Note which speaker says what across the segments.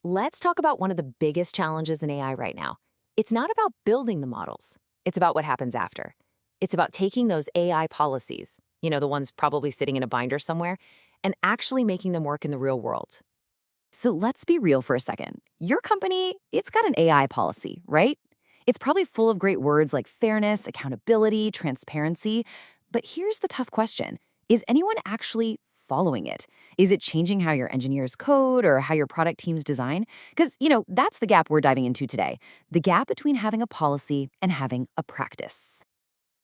Speaker 1: Let's talk about one of the biggest challenges in AI right now. It's not about building the models. It's about what happens after. It's about taking those AI policies, the ones probably sitting in a binder somewhere, and actually making them work in the real world. So let's be real for a second. Your company, it's got an AI policy, right? It's probably full of great words like fairness, accountability, transparency. But here's the tough question. Is anyone actually following it? Is it changing how your engineers code or how your product teams design? Because, that's the gap we're diving into today. The gap between having a policy and having a practice.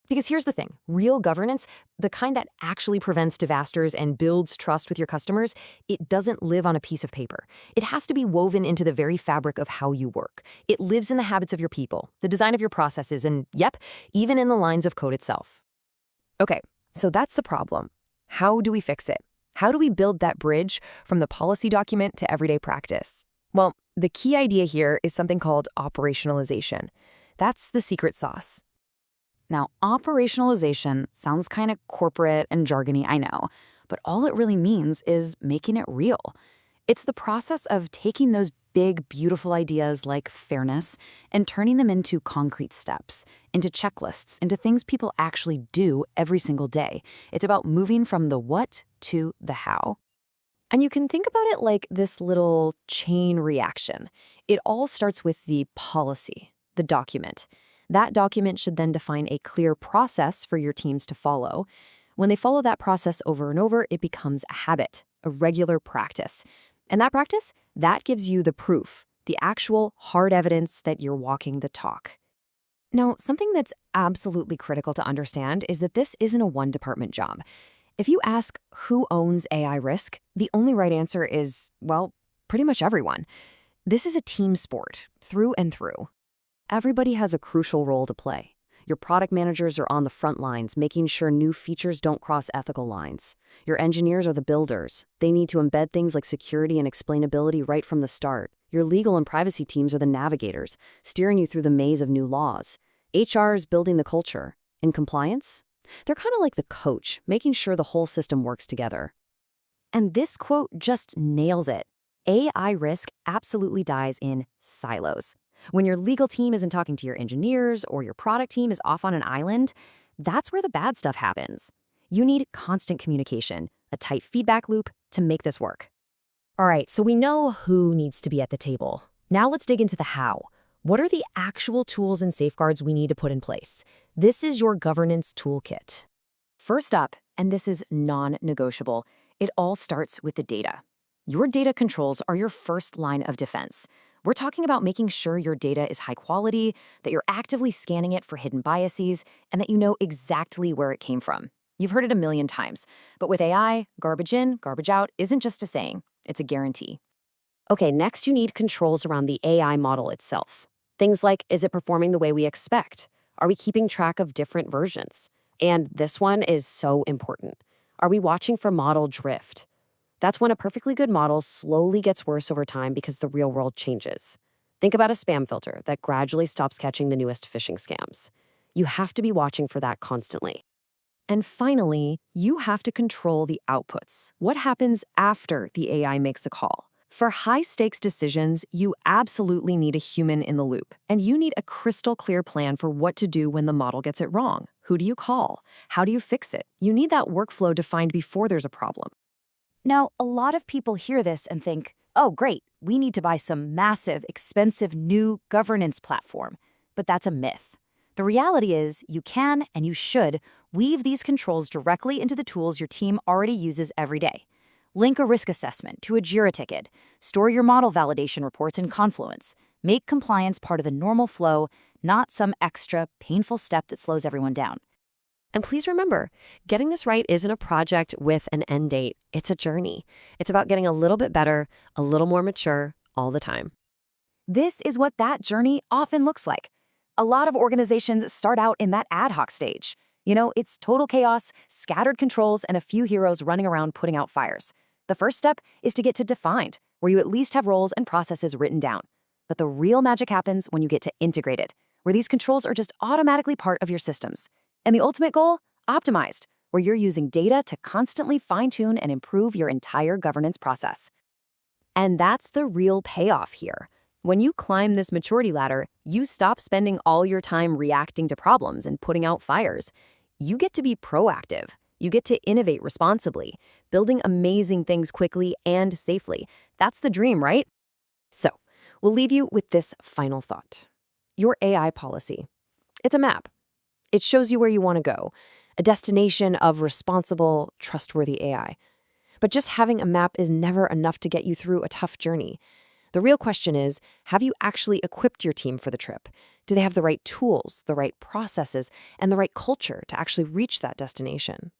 Speaker 1: Because here's the thing, real governance, the kind that actually prevents disasters and builds trust with your customers, it doesn't live on a piece of paper. It has to be woven into the very fabric of how you work. It lives in the habits of your people, the design of your processes, and yep, even in the lines of code itself. Okay, so that's the problem. How do we fix it? How do we build that bridge from the policy document to everyday practice? Well, the key idea here is something called operationalization. That's the secret sauce. Now, operationalization sounds kind of corporate and jargony, I know, but all it really means is making it real. It's the process of taking those big, beautiful ideas like fairness and turning them into concrete steps, into checklists, into things people actually do every single day. It's about moving from the what to the how. And you can think about it like this little chain reaction. It all starts with the policy, the document. That document should then define a clear process for your teams to follow. When they follow that process over and over, it becomes a habit, a regular practice. And that practice, that gives you the proof, the actual hard evidence that you're walking the talk. Now, something that's absolutely critical to understand is that this isn't a one-department job. If you ask who owns AI risk, the only right answer is, well, pretty much everyone. This is a team sport, through and through. Everybody has a crucial role to play. Your product managers are on the front lines, making sure new features don't cross ethical lines. Your engineers are the builders. They need to embed things like security and explainability right from the start. Your legal and privacy teams are the navigators, steering you through the maze of new laws. HR is building the culture. In compliance, they're kind of like the coach, making sure the whole system works together. And this quote just nails it. AI risk absolutely dies in silos. When your legal team isn't talking to your engineers or your product team is off on an island, that's where the bad stuff happens. You need constant communication, a tight feedback loop to make this work. All right, so we know who needs to be at the table. Now let's dig into the how. What are the actual tools and safeguards we need to put in place? This is your governance toolkit. First up, and this is non-negotiable, it all starts with the data. Your data controls are your first line of defense. We're talking about making sure your data is high quality, that you're actively scanning it for hidden biases, and that you know exactly where it came from. You've heard it a million times, but with AI, garbage in, garbage out isn't just a saying, it's a guarantee. Okay, next you need controls around the AI model itself. Things like, is it performing the way we expect? Are we keeping track of different versions? And this one is so important. Are we watching for model drift? That's when a perfectly good model slowly gets worse over time because the real world changes. Think about a spam filter that gradually stops catching the newest phishing scams. You have to be watching for that constantly. And finally, you have to control the outputs. What happens after the AI makes a call? For high-stakes decisions, you absolutely need a human in the loop, and you need a crystal clear plan for what to do when the model gets it wrong. Who do you call? How do you fix it? You need that workflow defined before there's a problem. Now, a lot of people hear this and think, oh, great, we need to buy some massive, expensive new governance platform. But that's a myth. The reality is you can and you should weave these controls directly into the tools your team already uses every day. Link a risk assessment to a Jira ticket. Store your model validation reports in Confluence. Make compliance part of the normal flow, not some extra, painful step that slows everyone down. And please remember, getting this right isn't a project with an end date. It's a journey. It's about getting a little bit better, a little more mature all the time. This is what that journey often looks like. A lot of organizations start out in that ad hoc stage. It's total chaos, scattered controls, and a few heroes running around putting out fires. The first step is to get to defined, where you at least have roles and processes written down. But the real magic happens when you get to integrated, where these controls are just automatically part of your systems. And the ultimate goal? Optimized, where you're using data to constantly fine-tune and improve your entire governance process. And that's the real payoff here. When you climb this maturity ladder, you stop spending all your time reacting to problems and putting out fires. You get to be proactive. You get to innovate responsibly, building amazing things quickly and safely. That's the dream, right? So, we'll leave you with this final thought. Your AI policy. It's a map. It shows you where you want to go, a destination of responsible, trustworthy AI. But just having a map is never enough to get you through a tough journey. The real question is, have you actually equipped your team for the trip? Do they have the right tools, the right processes, and the right culture to actually reach that destination?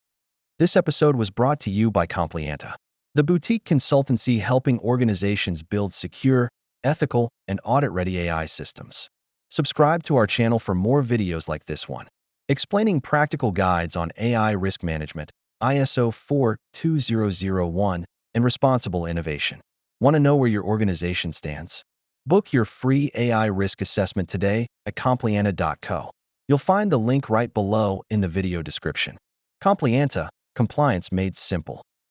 Speaker 2: This episode was brought to you by Complianta, the boutique consultancy helping organizations build secure, ethical, and audit-ready AI systems. Subscribe to our channel for more videos like this one, explaining practical guides on AI risk management, ISO 42001, and responsible innovation. Want to know where your organization stands? Book your free AI risk assessment today at complianta.co. You'll find the link right below in the video description. Complianta, compliance made simple.